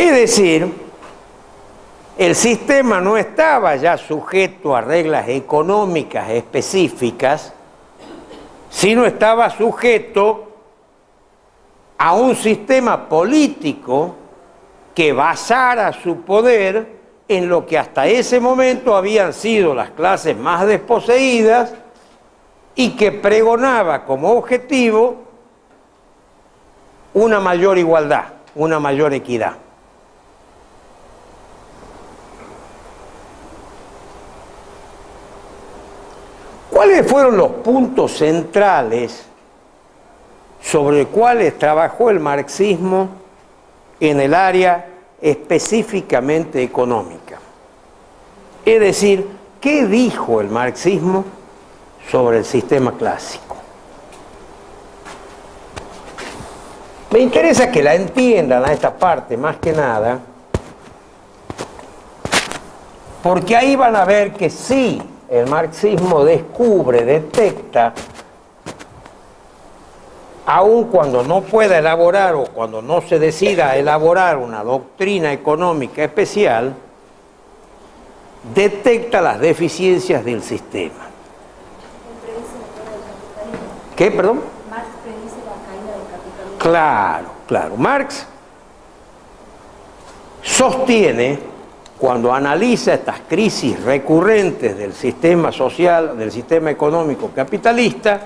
Es decir, el sistema no estaba ya sujeto a reglas económicas específicas, sino estaba sujeto a un sistema político que basara su poder en lo que hasta ese momento habían sido las clases más desposeídas y que pregonaba como objetivo una mayor igualdad, una mayor equidad. ¿Cuáles fueron los puntos centrales sobre los cuales trabajó el marxismo en el área específicamente económica? Es decir, ¿qué dijo el marxismo sobre el sistema clásico? Me interesa que la entiendan a esta parte más que nada, porque ahí van a ver que sí, el marxismo descubre, detecta, aun cuando no pueda elaborar o cuando no se decida elaborar una doctrina económica especial, detecta las deficiencias del sistema. ¿Qué, perdón? Marx predice la caída del capitalismo. Claro, claro. Marx sostiene, cuando analiza estas crisis recurrentes del sistema social, del sistema económico capitalista,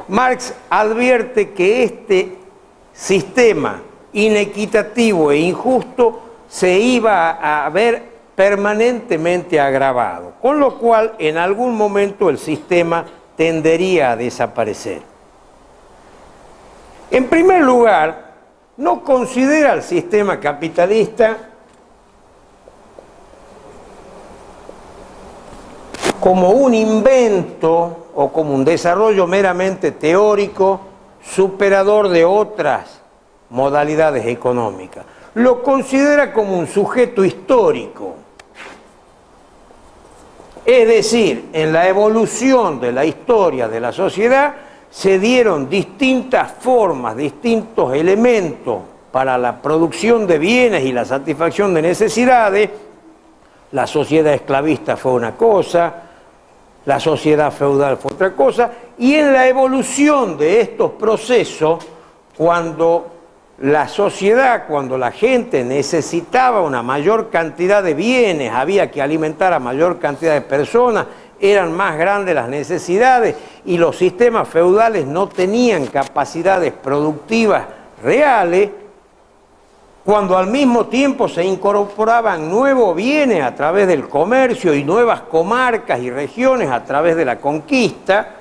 Marx advierte que este sistema inequitativo e injusto se iba a ver permanentemente agravado, con lo cual en algún momento el sistema tendería a desaparecer. En primer lugar, no considera al sistema capitalista como un invento o como un desarrollo meramente teórico superador de otras modalidades económicas. Lo considera como un sujeto histórico. Es decir, en la evolución de la historia de la sociedad se dieron distintas formas, distintos elementos para la producción de bienes y la satisfacción de necesidades. La sociedad esclavista fue una cosa, la sociedad feudal fue otra cosa, y en la evolución de estos procesos, cuando la sociedad, cuando la gente necesitaba una mayor cantidad de bienes, había que alimentar a mayor cantidad de personas, eran más grandes las necesidades y los sistemas feudales no tenían capacidades productivas reales, cuando al mismo tiempo se incorporaban nuevos bienes a través del comercio y nuevas comarcas y regiones a través de la conquista,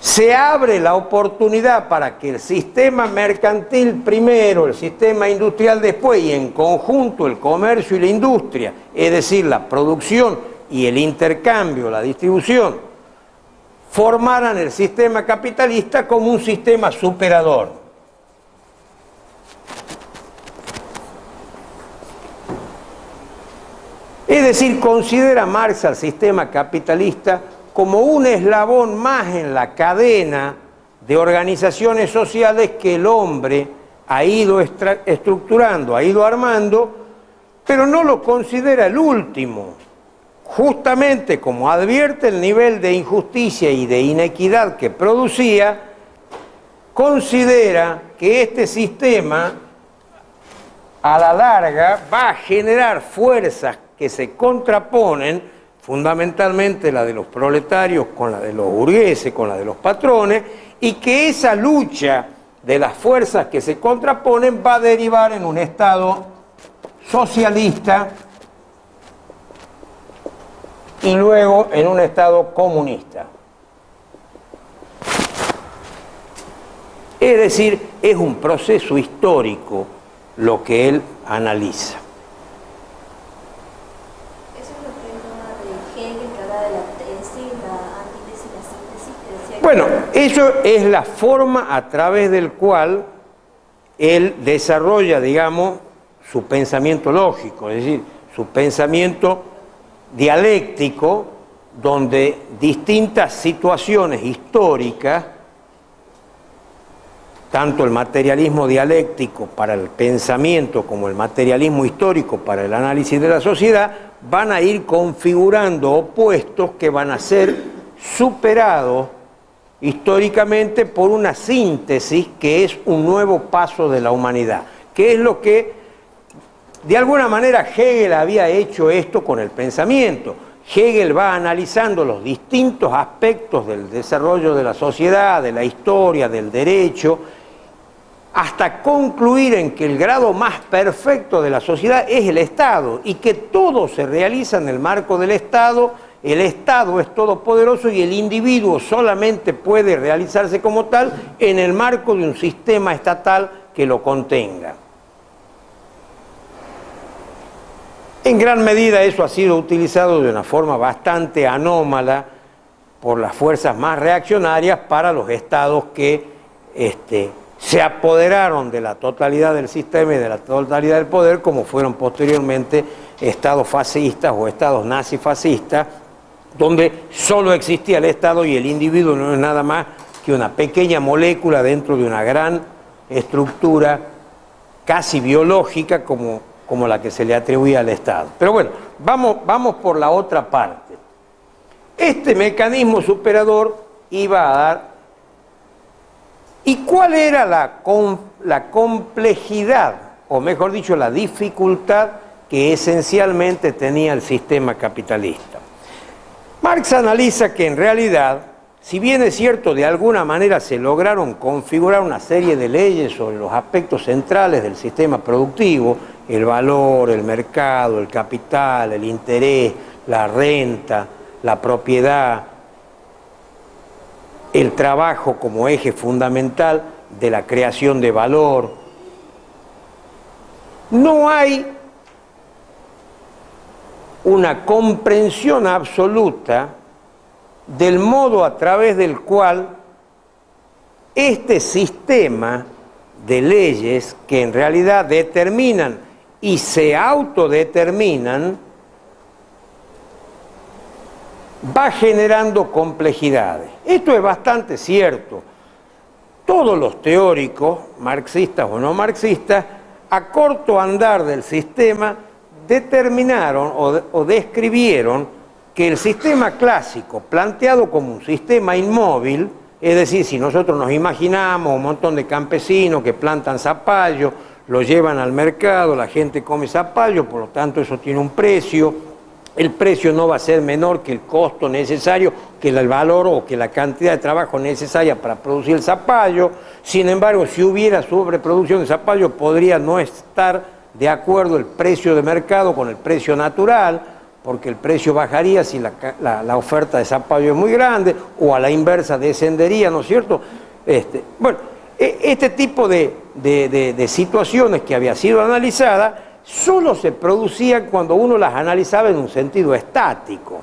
se abre la oportunidad para que el sistema mercantil primero, el sistema industrial después y en conjunto el comercio y la industria, es decir, la producción y el intercambio, la distribución, formaran el sistema capitalista como un sistema superador. Es decir, considera Marx al sistema capitalista como un eslabón más en la cadena de organizaciones sociales que el hombre ha ido estructurando, ha ido armando, pero no lo considera el último. Justamente como advierte el nivel de injusticia y de inequidad que producía, considera que este sistema a la larga va a generar fuerzas que se contraponen, fundamentalmente la de los proletarios con la de los burgueses, con la de los patrones, y que esa lucha de las fuerzas que se contraponen va a derivar en un Estado socialista y luego en un Estado comunista. Es decir, es un proceso histórico lo que él analiza. Bueno, eso es la forma a través del cual él desarrolla, digamos, su pensamiento lógico, es decir, su pensamiento dialéctico, donde distintas situaciones históricas tanto el materialismo dialéctico para el pensamiento como el materialismo histórico para el análisis de la sociedad, van a ir configurando opuestos que van a ser superados históricamente por una síntesis que es un nuevo paso de la humanidad, que es lo que de alguna manera Hegel había hecho esto con el pensamiento. Hegel va analizando los distintos aspectos del desarrollo de la sociedad, de la historia, del derecho, hasta concluir en que el grado más perfecto de la sociedad es el Estado y que todo se realiza en el marco del Estado. El Estado es todopoderoso y el individuo solamente puede realizarse como tal en el marco de un sistema estatal que lo contenga. En gran medida eso ha sido utilizado de una forma bastante anómala por las fuerzas más reaccionarias para los estados que se apoderaron de la totalidad del sistema y de la totalidad del poder, como fueron posteriormente estados fascistas o estados nazifascistas, donde solo existía el Estado y el individuo no es nada más que una pequeña molécula dentro de una gran estructura casi biológica como la que se le atribuía al Estado. Pero bueno, vamos por la otra parte. Este mecanismo superador iba a dar... ¿Y cuál era la complejidad, o mejor dicho, la dificultad que esencialmente tenía el sistema capitalista? Marx analiza que en realidad, si bien es cierto, de alguna manera se lograron configurar una serie de leyes sobre los aspectos centrales del sistema productivo, el valor, el mercado, el capital, el interés, la renta, la propiedad, el trabajo como eje fundamental de la creación de valor, no hay una comprensión absoluta del modo a través del cual este sistema de leyes que en realidad determinan y se autodeterminan va generando complejidades. Esto es bastante cierto. Todos los teóricos, marxistas o no marxistas, a corto andar del sistema, determinaron o describieron que el sistema clásico, planteado como un sistema inmóvil, es decir, si nosotros nos imaginamos un montón de campesinos que plantan zapallo, lo llevan al mercado, la gente come zapallo, por lo tanto eso tiene un precio, el precio no va a ser menor que el costo necesario, que el valor o que la cantidad de trabajo necesaria para producir el zapallo. Sin embargo, si hubiera sobreproducción de zapallo, podría no estar de acuerdo el precio de mercado con el precio natural, porque el precio bajaría si la oferta de zapallo es muy grande, o a la inversa descendería, ¿no es cierto? Bueno, este tipo de situaciones que había sido analizada solo se producían cuando uno las analizaba en un sentido estático.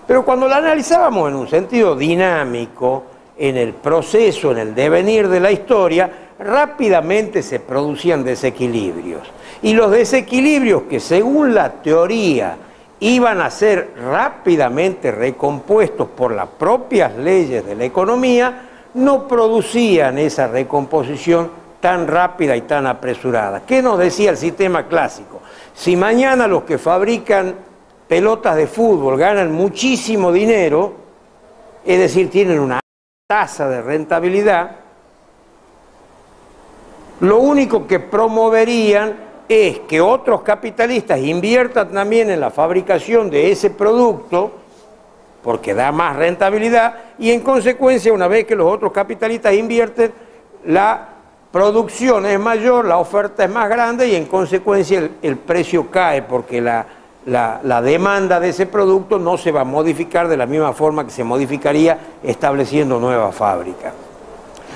Pero cuando las analizábamos en un sentido dinámico, en el proceso, en el devenir de la historia, rápidamente se producían desequilibrios. Y los desequilibrios que según la teoría iban a ser rápidamente recompuestos por las propias leyes de la economía, no producían esa recomposición tan rápida y tan apresurada. ¿Qué nos decía el sistema clásico? Si mañana los que fabrican pelotas de fútbol ganan muchísimo dinero, es decir, tienen una tasa de rentabilidad, lo único que promoverían es que otros capitalistas inviertan también en la fabricación de ese producto, porque da más rentabilidad, y en consecuencia, una vez que los otros capitalistas invierten, la producción es mayor, la oferta es más grande y en consecuencia el precio cae, porque la demanda de ese producto no se va a modificar de la misma forma que se modificaría estableciendo nuevas fábricas.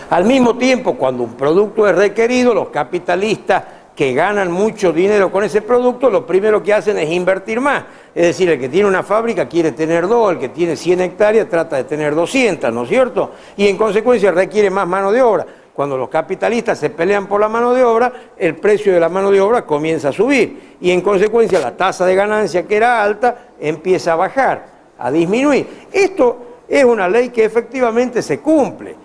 Al mismo tiempo, cuando un producto es requerido, los capitalistas que ganan mucho dinero con ese producto, lo primero que hacen es invertir más. Es decir, el que tiene una fábrica quiere tener 2, el que tiene 100 hectáreas trata de tener 200, ¿no es cierto? Y en consecuencia requiere más mano de obra. Cuando los capitalistas se pelean por la mano de obra, el precio de la mano de obra comienza a subir. Y en consecuencia la tasa de ganancia, que era alta, empieza a bajar, a disminuir. Esto es una ley que efectivamente se cumple.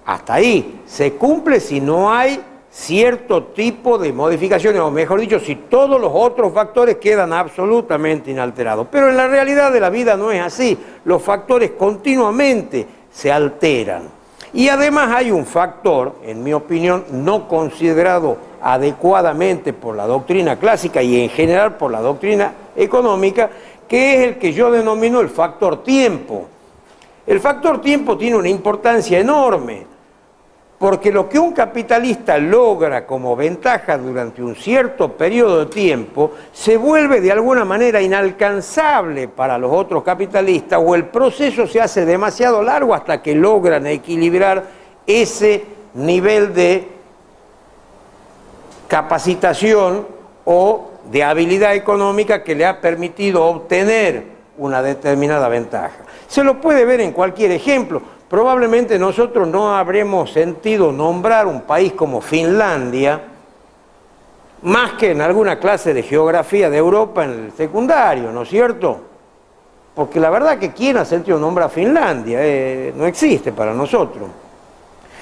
Hasta ahí. Se cumple si no hay cierto tipo de modificaciones, o mejor dicho, si todos los otros factores quedan absolutamente inalterados. Pero en la realidad de la vida no es así. Los factores continuamente se alteran. Y además hay un factor, en mi opinión, no considerado adecuadamente por la doctrina clásica y en general por la doctrina económica, que es el que yo denomino el factor tiempo. El factor tiempo tiene una importancia enorme, porque lo que un capitalista logra como ventaja durante un cierto periodo de tiempo se vuelve de alguna manera inalcanzable para los otros capitalistas, o el proceso se hace demasiado largo hasta que logran equilibrar ese nivel de capacitación o de habilidad económica que le ha permitido obtener una determinada ventaja. Se lo puede ver en cualquier ejemplo. Probablemente nosotros no habremos sentido nombrar un país como Finlandia, más que en alguna clase de geografía de Europa en el secundario, ¿no es cierto? Porque la verdad que ¿quién ha sentido nombrar Finlandia? No existe para nosotros.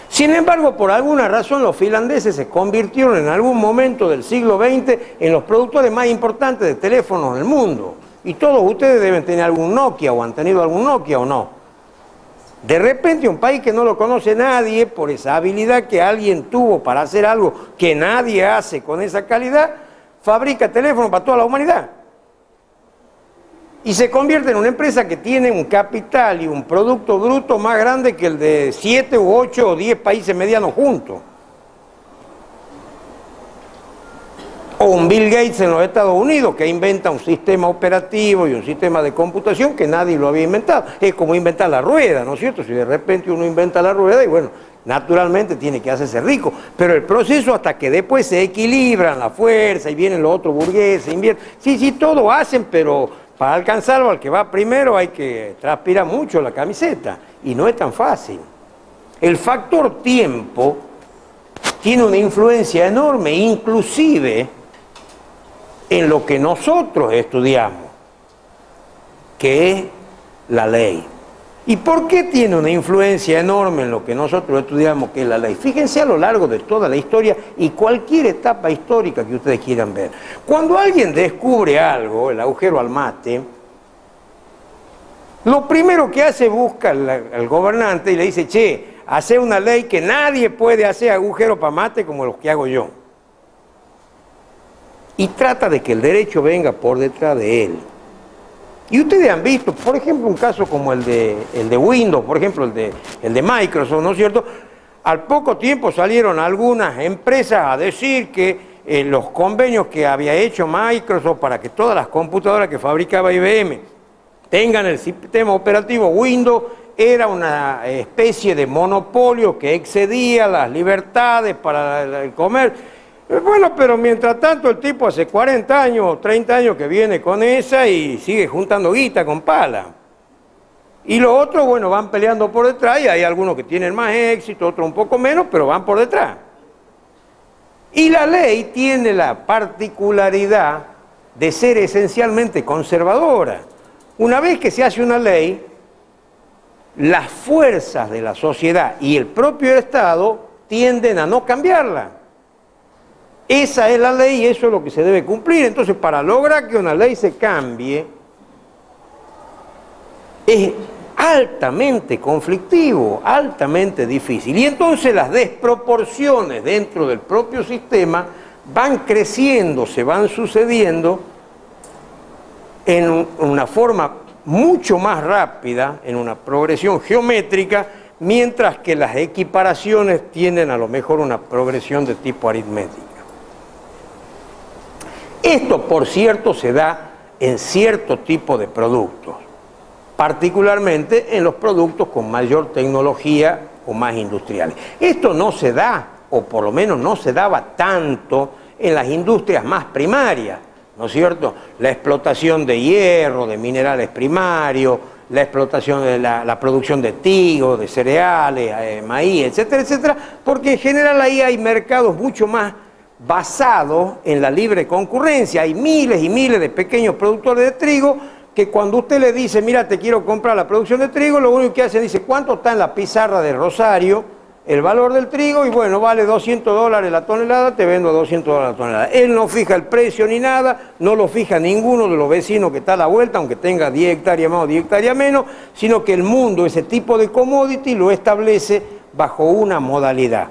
Sin embargo, por alguna razón los finlandeses se convirtieron en algún momento del siglo XX en los productores más importantes de teléfonos del mundo. Y todos ustedes deben tener algún Nokia, o han tenido algún Nokia o no. De repente un país que no lo conoce nadie, por esa habilidad que alguien tuvo para hacer algo que nadie hace con esa calidad, fabrica teléfonos para toda la humanidad. Y se convierte en una empresa que tiene un capital y un producto bruto más grande que el de 7 u 8 o 10 países medianos juntos. O un Bill Gates en los Estados Unidos que inventa un sistema operativo y un sistema de computación que nadie lo había inventado. Es como inventar la rueda, ¿no es cierto? Si de repente uno inventa la rueda y bueno, naturalmente tiene que hacerse rico. Pero el proceso hasta que después se equilibran la fuerza y vienen los otros burgueses, invierten. Sí, todo hacen, pero para alcanzarlo al que va primero hay que transpirar mucho la camiseta. Y no es tan fácil. El factor tiempo tiene una influencia enorme, inclusive en lo que nosotros estudiamos, que es la ley. ¿Y por qué tiene una influencia enorme en lo que nosotros estudiamos, que es la ley? Fíjense a lo largo de toda la historia y cualquier etapa histórica que ustedes quieran ver. Cuando alguien descubre algo, el agujero al mate, lo primero que hace, busca al gobernante y le dice, che, hace una ley que nadie puede hacer agujero para mate como los que hago yo. Y trata de que el derecho venga por detrás de él. Y ustedes han visto, por ejemplo, un caso como el de Windows, por ejemplo, el de Microsoft, ¿no es cierto? Al poco tiempo salieron algunas empresas a decir que los convenios que había hecho Microsoft para que todas las computadoras que fabricaba IBM tengan el sistema operativo Windows era una especie de monopolio que excedía las libertades para el comercio. Bueno, pero mientras tanto el tipo hace 40 años o 30 años que viene con esa y sigue juntando guita con pala. Y los otros, bueno, van peleando por detrás y hay algunos que tienen más éxito, otros un poco menos, pero van por detrás. Y la ley tiene la particularidad de ser esencialmente conservadora. Una vez que se hace una ley, las fuerzas de la sociedad y el propio Estado tienden a no cambiarla. Esa es la ley y eso es lo que se debe cumplir. Entonces, para lograr que una ley se cambie, es altamente conflictivo, altamente difícil. Y entonces las desproporciones dentro del propio sistema van creciendo, se van sucediendo en una forma mucho más rápida, en una progresión geométrica, mientras que las equiparaciones tienen a lo mejor una progresión de tipo aritmético. Esto, por cierto, se da en cierto tipo de productos, particularmente en los productos con mayor tecnología o más industriales. Esto no se da, o por lo menos no se daba tanto en las industrias más primarias, ¿no es cierto? La explotación de hierro, de minerales primarios, la explotación de la producción de trigo, de cereales, maíz, etcétera, etcétera, porque en general ahí hay mercados mucho más basado en la libre concurrencia. Hay miles y miles de pequeños productores de trigo que cuando usted le dice, mira, te quiero comprar la producción de trigo, lo único que hacen, dice, ¿cuánto está en la pizarra de Rosario? el valor del trigo y bueno, vale $200 la tonelada, te vendo a $200 la tonelada. Él no fija el precio ni nada, no lo fija ninguno de los vecinos que está a la vuelta, aunque tenga 10 hectáreas más o 10 hectáreas menos, sino que el mundo, ese tipo de commodity, lo establece bajo una modalidad.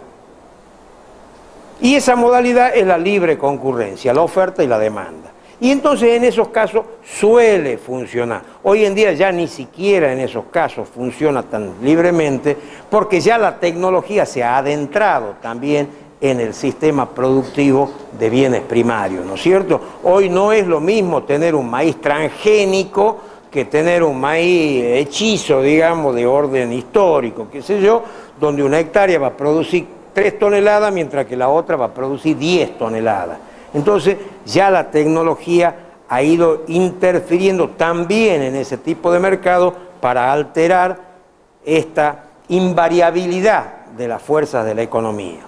Y esa modalidad es la libre concurrencia, la oferta y la demanda. Y entonces en esos casos suele funcionar. Hoy en día ya ni siquiera en esos casos funciona tan libremente porque ya la tecnología se ha adentrado también en el sistema productivo de bienes primarios, ¿no es cierto? Hoy no es lo mismo tener un maíz transgénico que tener un maíz hechizo, digamos, de orden histórico, qué sé yo, donde una hectárea va a producir 3 toneladas mientras que la otra va a producir 10 toneladas. Entonces ya la tecnología ha ido interfiriendo también en ese tipo de mercado para alterar esta invariabilidad de las fuerzas de la economía.